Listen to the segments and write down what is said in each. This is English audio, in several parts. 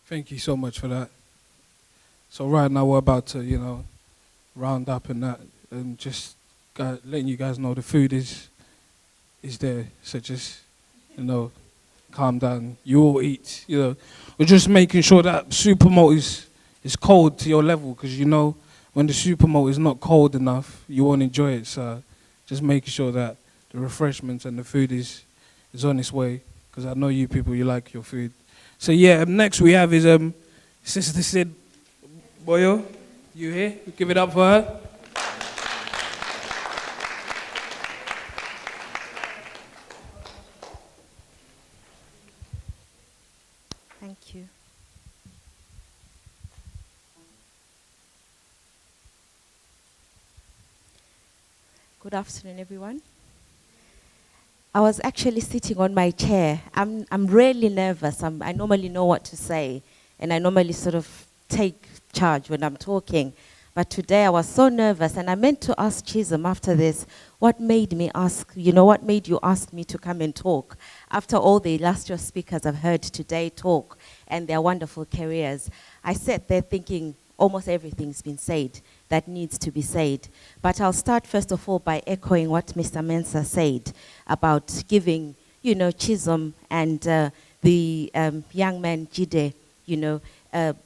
Thank you so much for that. So right now we're about to, round up and that, and just letting you guys know the food is there. So just, calm down. You all eat. We're just making sure that super malt is cold to your level, because when the super malt is not cold enough, you won't enjoy it. So just making sure that the refreshments and the food is on its way, because I know you people, you like your food. So yeah, next we have is Sister Sidu Moyo. You here? We give it up for her. Thank you. Good afternoon, everyone. I was actually sitting on my chair. I'm really nervous. I normally know what to say, and I normally sort of take charge when I'm talking. But today I was so nervous, and I meant to ask Chisholm after this, what made you ask me to come and talk? After all the illustrious speakers I've heard today talk and their wonderful careers, I sat there thinking almost everything's been said that needs to be said. But I'll start first of all by echoing what Mr. Mensah said about giving, Chisholm and the young man Jide,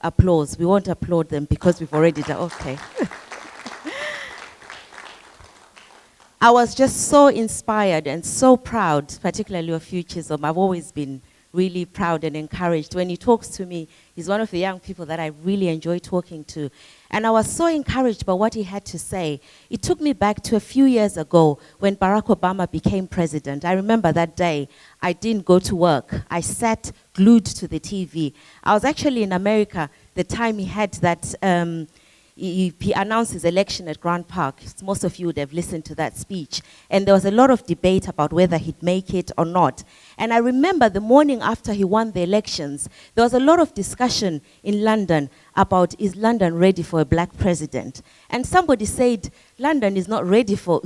applause. We won't applaud them because we've already done, okay. I was just so inspired and so proud, particularly of you, Chisholm. I've always been really proud and encouraged. When he talks to me, he's one of the young people that I really enjoy talking to. And I was so encouraged by what he had to say. It took me back to a few years ago when Barack Obama became president. I remember that day. I didn't go to work. I sat glued to the TV. I was actually in America the time he had that, he announced his election at Grant Park. Most of you would have listened to that speech. And there was a lot of debate about whether he'd make it or not. And I remember the morning after he won the elections, there was a lot of discussion in London about, is London ready for a black president? And somebody said, London is not ready for,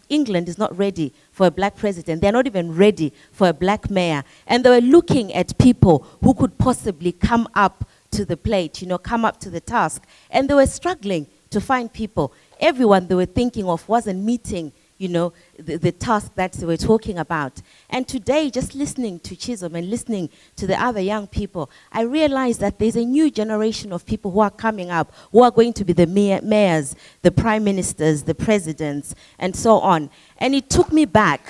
England is not ready for a black president. They're not even ready for a black mayor. And they were looking at people who could possibly come up to the plate, come up to the task. And they were struggling to find people. Everyone they were thinking of wasn't meeting, the task that they were talking about. And today, just listening to Chisholm and listening to the other young people, I realized that there's a new generation of people who are coming up, who are going to be the mayors, the prime ministers, the presidents, and so on. And it took me back.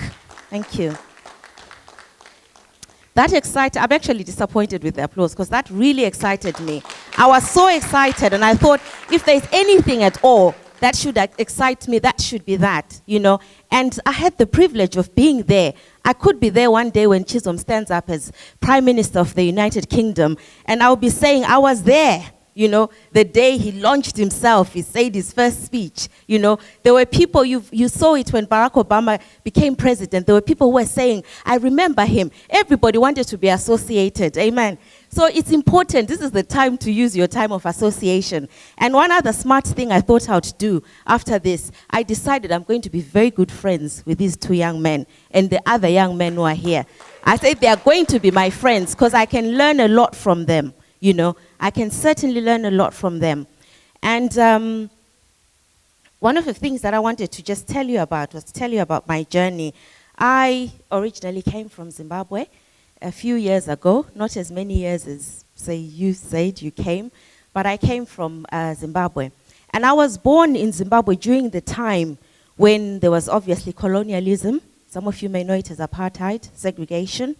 Thank you. That excited, I'm actually disappointed with the applause because that really excited me. I was so excited, and I thought if there's anything at all that should excite me, that should be that, And I had the privilege of being there. I could be there one day when Chisholm stands up as Prime Minister of the United Kingdom, and I'll be saying, I was there. The day he launched himself, he said his first speech, there were people, you saw it when Barack Obama became president, there were people who were saying, I remember him. Everybody wanted to be associated, amen. So it's important, this is the time to use your time of association. And one other smart thing I thought I would do after this, I decided I'm going to be very good friends with these two young men and the other young men who are here. I said they are going to be my friends because I can learn a lot from them, I can certainly learn a lot from them. And one of the things that I wanted to just tell you about was tell you about my journey. I originally came from Zimbabwe a few years ago, not as many years as, say, you said you came, but I came from Zimbabwe. And I was born in Zimbabwe during the time when there was obviously colonialism. Some of you may know it as apartheid, segregation.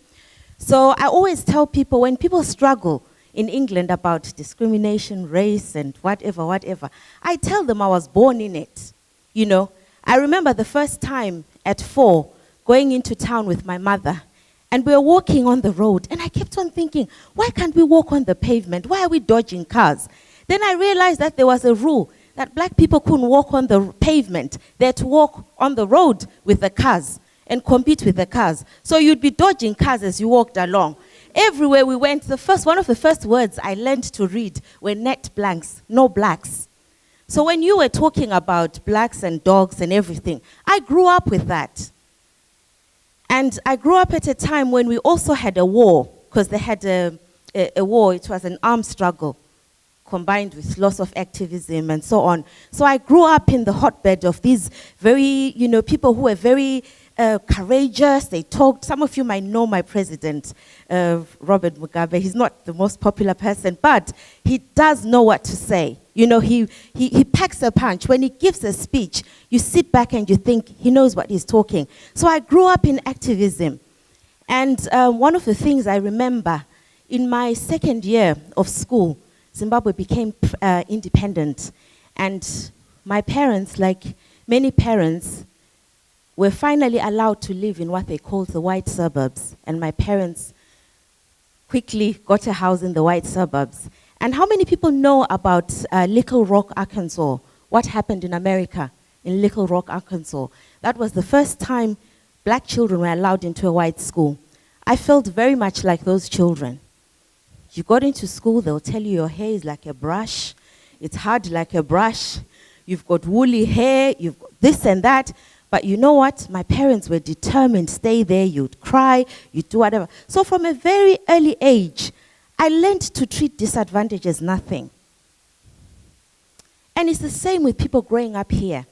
So I always tell people when people struggle in England about discrimination, race, and whatever, I tell them I was born in it. I remember the first time at 4, going into town with my mother, and we were walking on the road, and I kept on thinking, why can't we walk on the pavement? Why are we dodging cars? Then I realized that there was a rule that black people couldn't walk on the pavement. They had to walk on the road with the cars and compete with the cars. So you'd be dodging cars as you walked along. Everywhere we went, one of the first words I learned to read were net blanks, no blacks. So when you were talking about blacks and dogs and everything, I grew up with that. And I grew up at a time when we also had a war, because they had a war. It was an armed struggle combined with lots of activism and so on. So I grew up in the hotbed of these very, people who were very courageous. They talked. Some of you might know my president, Robert Mugabe. He's not the most popular person, but he does know what to say. He packs a punch. When he gives a speech, you sit back and you think he knows what he's talking. So I grew up in activism. And one of the things I remember, in my second year of school, Zimbabwe became independent. And my parents, like many parents, were finally allowed to live in what they called the white suburbs. And my parents quickly got a house in the white suburbs. And how many people know about Little Rock, Arkansas? What happened in America in Little Rock, Arkansas? That was the first time black children were allowed into a white school. I felt very much like those children. You got into school, they'll tell you your hair is like a brush. It's hard like a brush. You've got woolly hair, you've got this and that. But you know what? My parents were determined, stay there, you'd cry, you'd do whatever. So from a very early age, I learned to treat disadvantage as nothing. And it's the same with people growing up here.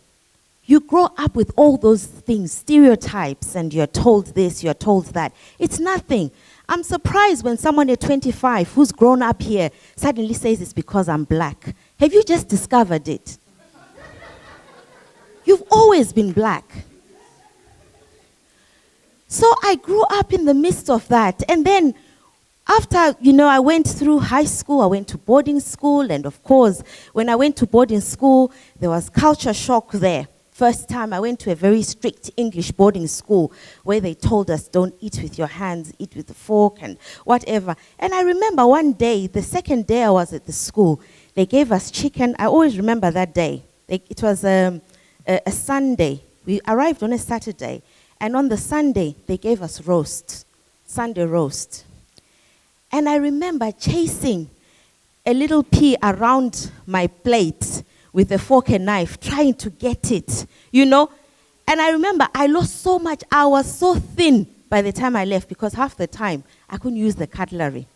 You grow up with all those things, stereotypes, and you're told this, you're told that. It's nothing. I'm surprised when someone at 25 who's grown up here suddenly says it's because I'm black. Have you just discovered it? You've always been black. So I grew up in the midst of that. And then after, I went through high school, I went to boarding school. And of course, when I went to boarding school, there was culture shock there. First time I went to a very strict English boarding school where they told us don't eat with your hands, eat with a fork and whatever. And I remember one day, the second day I was at the school, they gave us chicken. I always remember that day. It was a Sunday. We arrived on a Saturday. And on the Sunday, they gave us roast, Sunday roast. And I remember chasing a little pea around my plate with a fork and knife, trying to get it, And I remember I lost so much. I was so thin by the time I left because half the time I couldn't use the cutlery.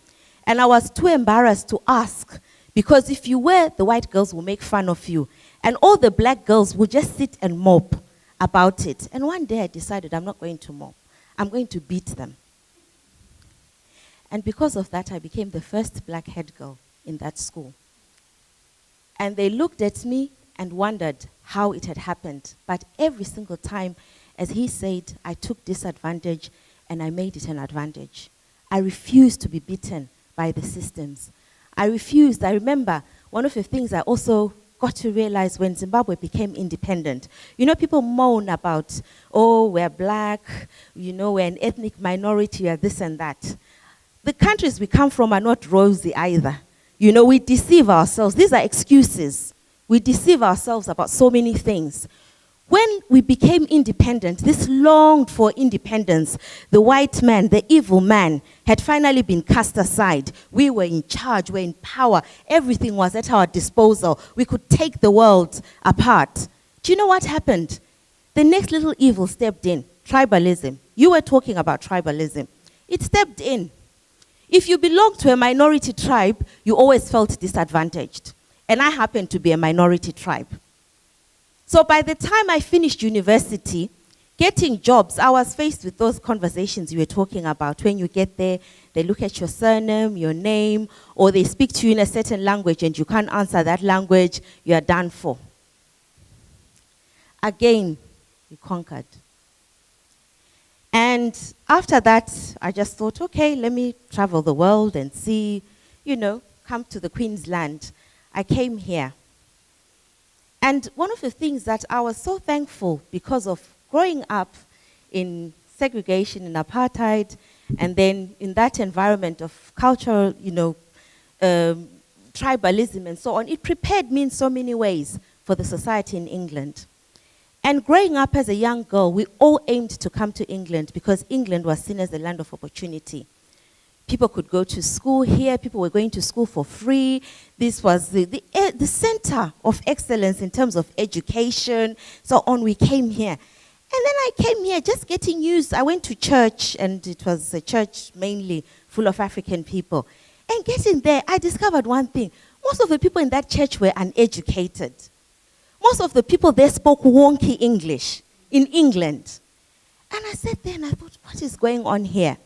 And I was too embarrassed to ask because if you were, the white girls will make fun of you. And all the black girls would just sit and mop about it. And one day I decided I'm not going to mop. I'm going to beat them. And because of that, I became the first black head girl in that school. And they looked at me and wondered how it had happened. But every single time, as he said, I took disadvantage and I made it an advantage. I refused to be beaten by the systems. I refused. I remember one of the things I also got to realize when Zimbabwe became independent. People moan about, we're black, we're an ethnic minority, or this and that. The countries we come from are not rosy either. We deceive ourselves. These are excuses. We deceive ourselves about so many things. When we became independent, this longed for independence, the white man, the evil man, had finally been cast aside. We were in charge, we were in power. Everything was at our disposal. We could take the world apart. Do you know what happened? The next little evil stepped in, tribalism. You were talking about tribalism. It stepped in. If you belonged to a minority tribe, you always felt disadvantaged. And I happened to be a minority tribe. So by the time I finished university, getting jobs, I was faced with those conversations you were talking about. When you get there, they look at your surname, your name, or they speak to you in a certain language and you can't answer that language, you are done for. Again, we conquered. And after that, I just thought, okay, let me travel the world and see, come to the Queen's Land. I came here. And one of the things that I was so thankful because of growing up in segregation and apartheid, and then in that environment of cultural, tribalism and so on, it prepared me in so many ways for the society in England. And growing up as a young girl, we all aimed to come to England because England was seen as the land of opportunity. People could go to school here. People were going to school for free. This was the center of excellence in terms of education. So on, we came here. And then I came here just getting used. I went to church, and it was a church mainly full of African people. And getting there, I discovered one thing. Most of the people in that church were uneducated. Most of the people there spoke wonky English in England. And I sat there and I thought, what is going on here?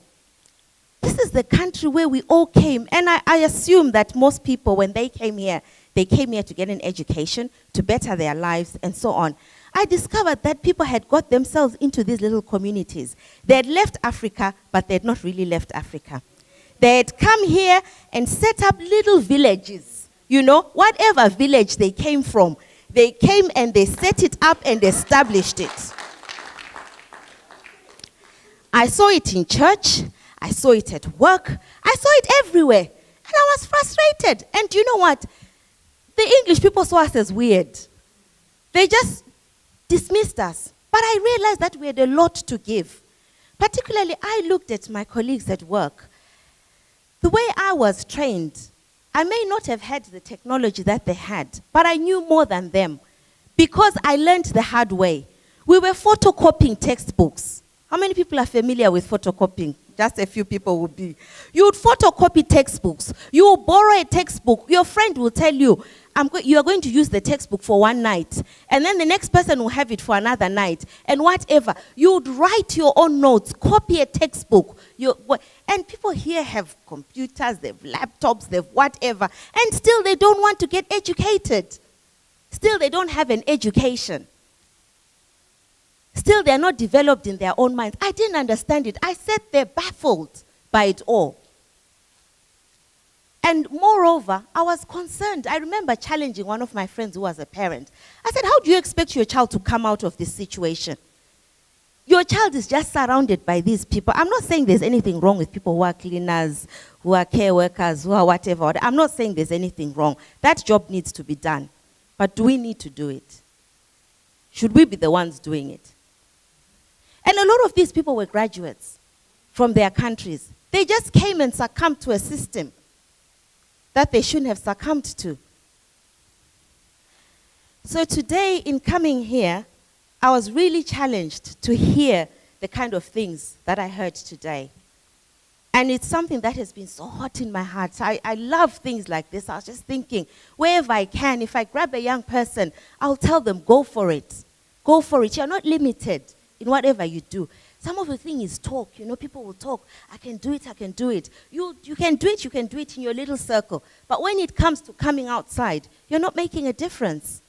This is the country where we all came. And I assume that most people, when they came here to get an education, to better their lives, and so on. I discovered that people had got themselves into these little communities. They had left Africa, but they had not really left Africa. They had come here and set up little villages. You know, whatever village they came from, they came and they set it up and established it. I saw it in church. I saw it at work. I saw it everywhere. And I was frustrated. And you know what? The English people saw us as weird. They just dismissed us. But I realized that we had a lot to give. Particularly, I looked at my colleagues at work. The way I was trained, I may not have had the technology that they had, but I knew more than them because I learned the hard way. We were photocopying textbooks. How many people are familiar with photocopying? Just a few people would be. You would photocopy textbooks. You will borrow a textbook. Your friend will tell you, you are going to use the textbook for one night. And then the next person will have it for another night. And whatever. You would write your own notes, copy a textbook. And people here have computers, they have laptops, they have whatever. And still they don't want to get educated. Still they don't have an education. Still, they are not developed in their own minds. I didn't understand it. I sat there baffled by it all. And moreover, I was concerned. I remember challenging one of my friends who was a parent. I said, how do you expect your child to come out of this situation? Your child is just surrounded by these people. I'm not saying there's anything wrong with people who are cleaners, who are care workers, who are whatever. I'm not saying there's anything wrong. That job needs to be done. But do we need to do it? Should we be the ones doing it? And a lot of these people were graduates from their countries. They just came and succumbed to a system that they shouldn't have succumbed to. So today, in coming here, I was really challenged to hear the kind of things that I heard today. And it's something that has been so hot in my heart. So I love things like this. I was just thinking, wherever I can, if I grab a young person, I'll tell them, go for it. Go for it. You're not limited in whatever you do. Some of the thing is talk. You know, people will talk. I can do it, I can do it. You can do it in your little circle. But when it comes to coming outside, you're not making a difference.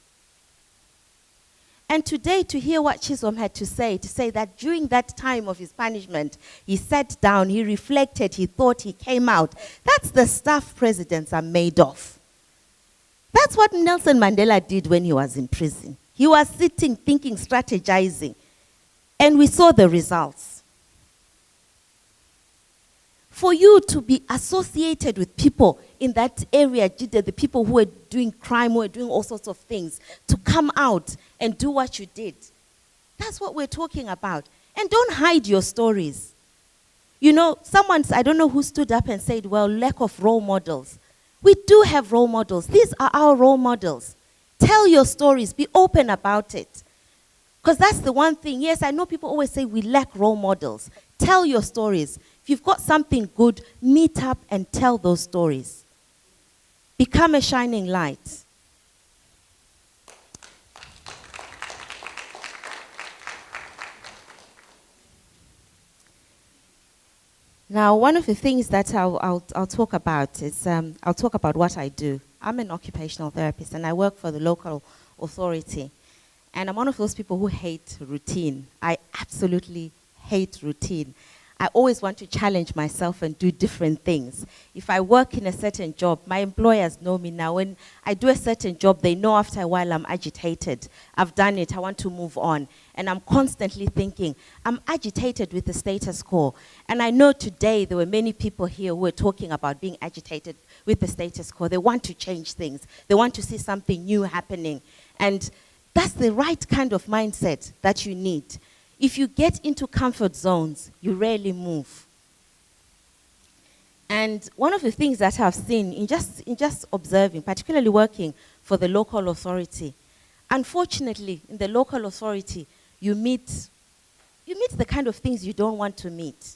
And today, to hear what Chisom had to say that during that time of his punishment, he sat down, he reflected, he thought, he came out. That's the stuff presidents are made of. That's what Nelson Mandela did when he was in prison. He was sitting, thinking, strategizing. And we saw the results. For you to be associated with people in that area, the people who were doing crime, who were doing all sorts of things, to come out and do what you did. That's what we're talking about. And don't hide your stories. You know, I don't know who stood up and said, well, lack of role models. We do have role models. These are our role models. Tell your stories. Be open about it. Because that's the one thing. Yes, I know people always say we lack role models. Tell your stories. If you've got something good, meet up and tell those stories. Become a shining light. Now, one of the things that I'll talk about is, I'll talk about what I do. I'm an occupational therapist and I work for the local authority. And I'm one of those people who hate routine. I absolutely hate routine. I always want to challenge myself and do different things. If I work in a certain job, my employers know me now. When I do a certain job, they know after a while I'm agitated. I've done it, I want to move on. And I'm constantly thinking, I'm agitated with the status quo. And I know today there were many people here who were talking about being agitated with the status quo. They want to change things. They want to see something new happening. And that's the right kind of mindset that you need. If you get into comfort zones, you rarely move. And one of the things that I've seen in just observing, particularly working for the local authority, unfortunately, in the local authority, you meet the kind of things you don't want to meet.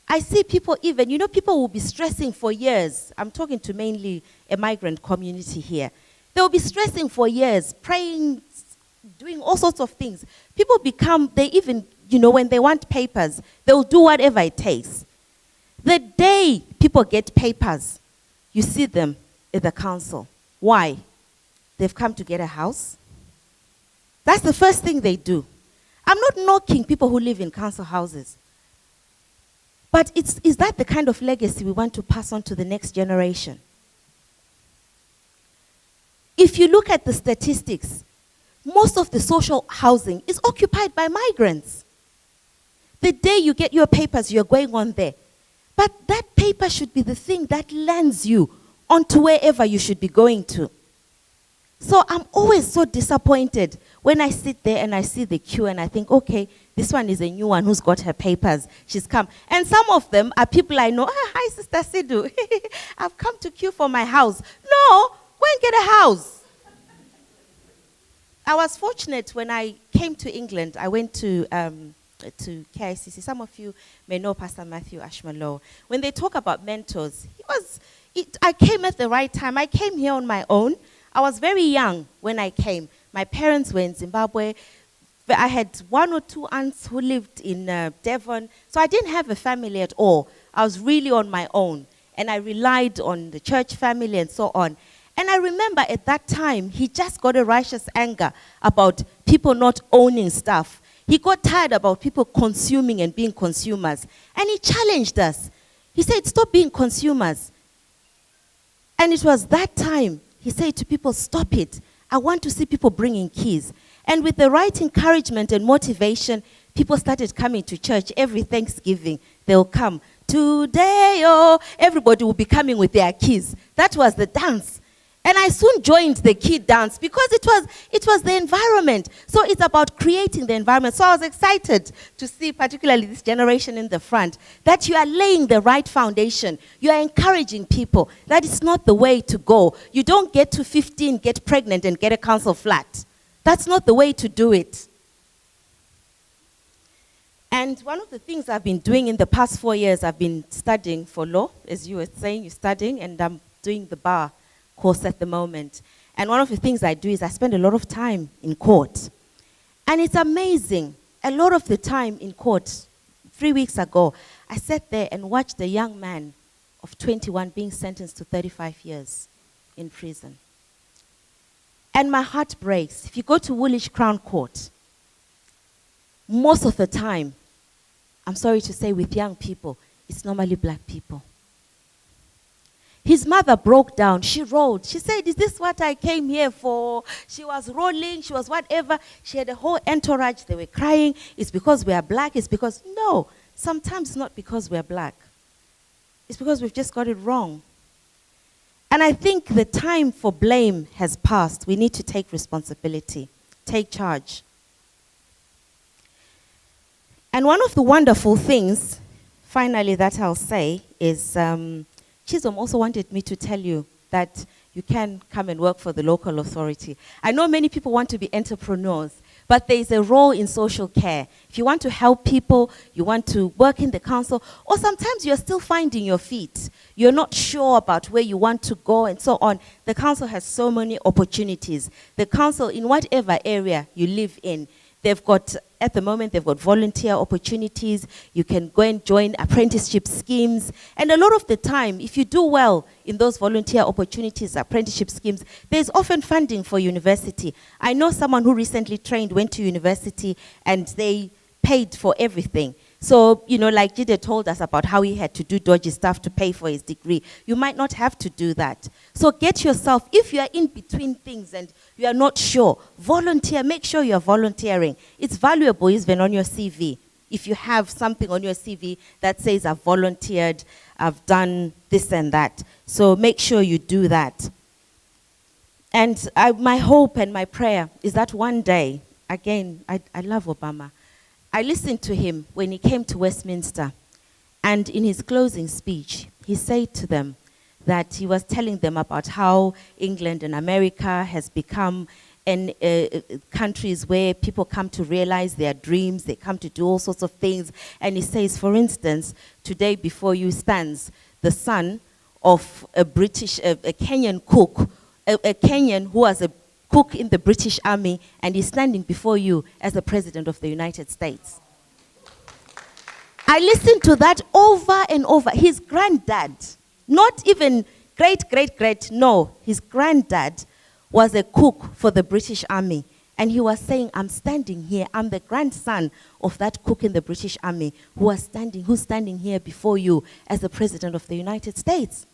I see people even, people will be stressing for years. I'm talking to mainly a migrant community here. They'll be stressing for years, praying, doing all sorts of things. People they even, when they want papers, they'll do whatever it takes. The day people get papers, you see them at the council. Why? They've come to get a house. That's the first thing they do. I'm not knocking people who live in council houses. But is that the kind of legacy we want to pass on to the next generation? If you look at the statistics, most of the social housing is occupied by migrants. The day you get your papers, you're going on there. But that paper should be the thing that lands you onto wherever you should be going to. So I'm always so disappointed when I sit there and I see the queue and I think, okay, this one is a new one who's got her papers. She's come. And some of them are people I know. Hi, Sister Sidu. I've come to queue for my house. No, go and get a house. I was fortunate when I came to England. I went to KICC. Some of you may know Pastor Matthew Ashmalow. When they talk about mentors, I came at the right time. I came here on my own. I was very young when I came. My parents were in Zimbabwe. I had 1 or 2 aunts who lived in Devon. So I didn't have a family at all. I was really on my own. And I relied on the church family and so on. And I remember at that time, he just got a righteous anger about people not owning stuff. He got tired about people consuming and being consumers. And he challenged us. He said, stop being consumers. And it was that time he said to people, stop it. I want to see people bringing keys. And with the right encouragement and motivation, people started coming to church every Thanksgiving. They'll come. Today, oh, everybody will be coming with their keys. That was the dance. And I soon joined the key dance because it was the environment. So it's about creating the environment. So I was excited to see, particularly this generation in the front, that you are laying the right foundation. You are encouraging people. That is not the way to go. You don't get to 15, get pregnant, and get a council flat. That's not the way to do it. And one of the things I've been doing in the past 4 years, I've been studying for law. As you were saying, you're studying, and I'm doing the bar course at the moment. And one of the things I do is I spend a lot of time in court. And it's amazing. A lot of the time in court, 3 weeks ago, I sat there and watched a young man of 21 being sentenced to 35 years in prison. And my heart breaks. If you go to Woolwich Crown Court, most of the time, I'm sorry to say with young people, it's normally black people. His mother broke down. She rolled. She said, is this what I came here for? She was rolling. She was whatever. She had a whole entourage. They were crying. It's because we are black. It's because, no. Sometimes it's not because we are black. It's because we've just got it wrong. And I think the time for blame has passed. We need to take responsibility. Take charge. And one of the wonderful things, finally, that I'll say is, Chisholm also wanted me to tell you that you can come and work for the local authority. I know many people want to be entrepreneurs, but there's a role in social care. If you want to help people, you want to work in the council, or sometimes you're still finding your feet. You're not sure about where you want to go and so on. The council has so many opportunities. The council, in whatever area you live in, they've got, at the moment, they've got volunteer opportunities. You can go and join apprenticeship schemes. And a lot of the time, if you do well in those volunteer opportunities, apprenticeship schemes, there's often funding for university. I know someone who recently trained, went to university, and they paid for everything. So, like Jide told us about how he had to do dodgy stuff to pay for his degree. You might not have to do that. So get yourself, if you are in between things and you are not sure, volunteer. Make sure you are volunteering. It's valuable even on your CV. If you have something on your CV that says, I've volunteered, I've done this and that. So make sure you do that. And my hope and my prayer is that one day, again, I love Obama. I listened to him when he came to Westminster, and in his closing speech, he said to them that he was telling them about how England and America has become and countries where people come to realize their dreams, they come to do all sorts of things. And he says, for instance, today before you stands the son of a Kenyan cook, a Kenyan who was a cook in the British Army, and he's standing before you as the President of the United States. I listened to that over and over. His granddad, not even great, no, his granddad was a cook for the British Army. And he was saying, I'm standing here, I'm the grandson of that cook in the British Army who's standing here before you as the President of the United States.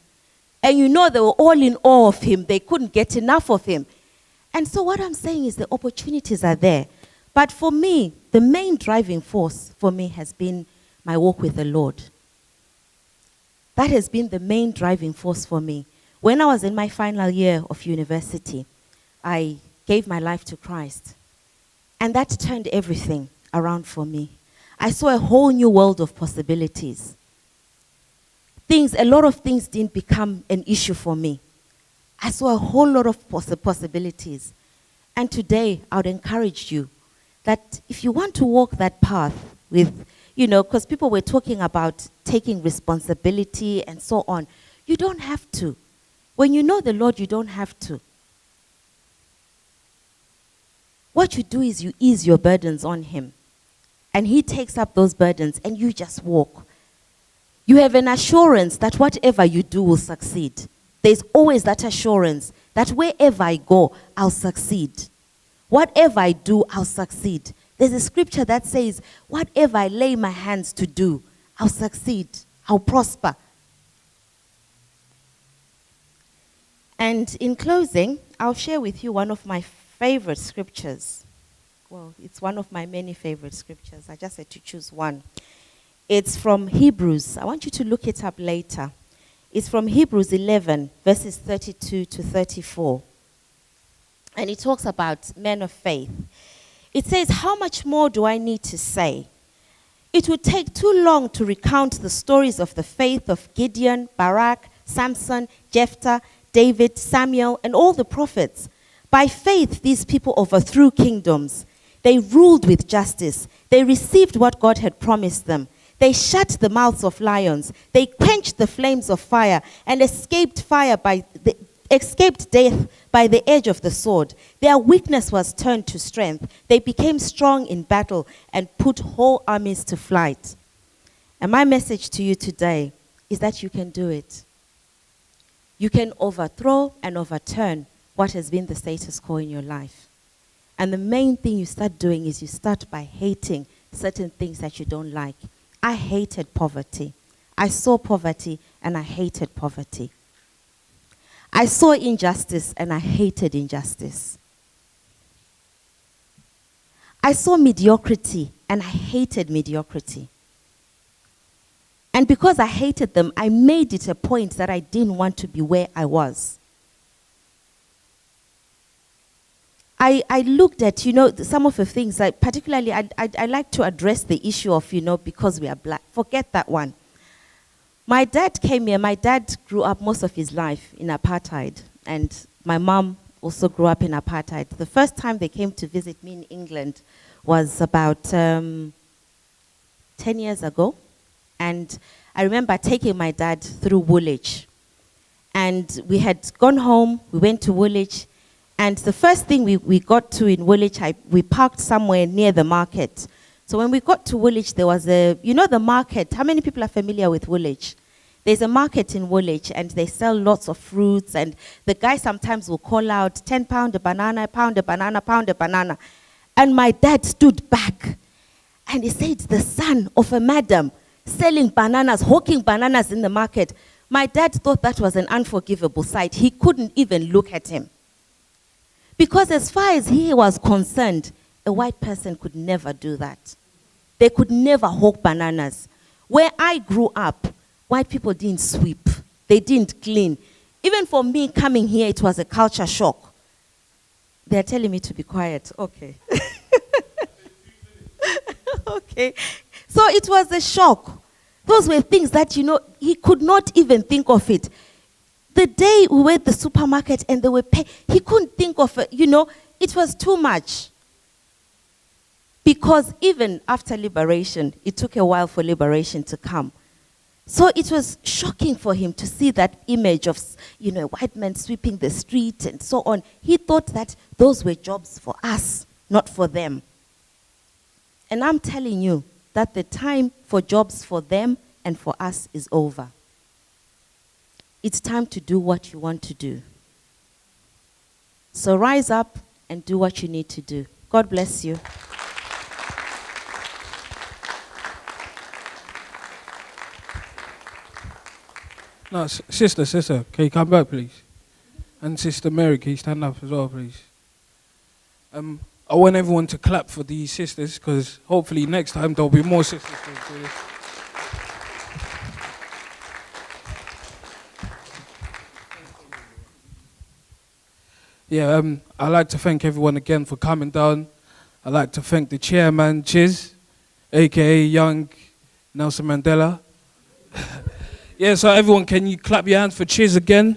And you know, they were all in awe of him. They couldn't get enough of him. And so what I'm saying is the opportunities are there. But for me, the main driving force for me has been my walk with the Lord. That has been the main driving force for me. When I was in my final year of university, I gave my life to Christ. And that turned everything around for me. I saw a whole new world of possibilities. A lot of things didn't become an issue for me. I saw a whole lot of possibilities. And today, I would encourage you that if you want to walk that path with, because people were talking about taking responsibility and so on, you don't have to. When you know the Lord, you don't have to. What you do is you ease your burdens on him. And he takes up those burdens and you just walk. You have an assurance that whatever you do will succeed. There's always that assurance that wherever I go, I'll succeed. Whatever I do, I'll succeed. There's a scripture that says, whatever I lay my hands to do, I'll succeed. I'll prosper. And in closing, I'll share with you one of my favorite scriptures. Well, it's one of my many favorite scriptures. I just had to choose one. It's from Hebrews. I want you to look it up later. It's from Hebrews 11, verses 32 to 34. And it talks about men of faith. It says, how much more do I need to say? It would take too long to recount the stories of the faith of Gideon, Barak, Samson, Jephthah, David, Samuel, and all the prophets. By faith, these people overthrew kingdoms. They ruled with justice. They received what God had promised them. They shut the mouths of lions. They quenched the flames of fire and escaped death by the edge of the sword. Their weakness was turned to strength. They became strong in battle and put whole armies to flight. And my message to you today is that you can do it. You can overthrow and overturn what has been the status quo in your life. And the main thing you start doing is you start by hating certain things that you don't like. I hated poverty. I saw poverty and I hated poverty. I saw injustice and I hated injustice. I saw mediocrity and I hated mediocrity. And because I hated them, I made it a point that I didn't want to be where I was. I looked at, some of the things, particularly I like to address the issue of, because we are black. Forget that one. My dad came here. My dad grew up most of his life in Apartheid. And my mom also grew up in Apartheid. The first time they came to visit me in England was about 10 years ago. And I remember taking my dad through Woolwich. And we had gone home. We went to Woolwich. And the first thing we got to in Woolwich, we parked somewhere near the market. So when we got to Woolwich, there was the market. How many people are familiar with Woolwich? There's a market in Woolwich, and they sell lots of fruits. And the guy sometimes will call out, 10 pound a banana, pound a banana, pound a banana. And my dad stood back, and he said, the son of a madam selling bananas, hawking bananas in the market. My dad thought that was an unforgivable sight. He couldn't even look at him. Because as far as he was concerned, a white person could never do that. They could never hawk bananas. Where I grew up, white people didn't sweep. They didn't clean. Even for me coming here, it was a culture shock. They're telling me to be quiet. Okay. Okay. So it was a shock. Those were things that, he could not even think of it. The day we were at the supermarket and they were paying, he couldn't think of it, it was too much. Because even after liberation, it took a while for liberation to come. So it was shocking for him to see that image of, a white man sweeping the street and so on. He thought that those were jobs for us, not for them. And I'm telling you that the time for jobs for them and for us is over. It's time to do what you want to do. So rise up and do what you need to do. God bless you. No, sister, can you come back, please? And Sister Mary, can you stand up as well, please? I want everyone to clap for these sisters, because hopefully next time there'll be more sisters to do this. Yeah, I'd like to thank everyone again for coming down. I'd like to thank the chairman, Chiz, a.k.a. Young Nelson Mandela. Yeah, so everyone, can you clap your hands for Chiz again?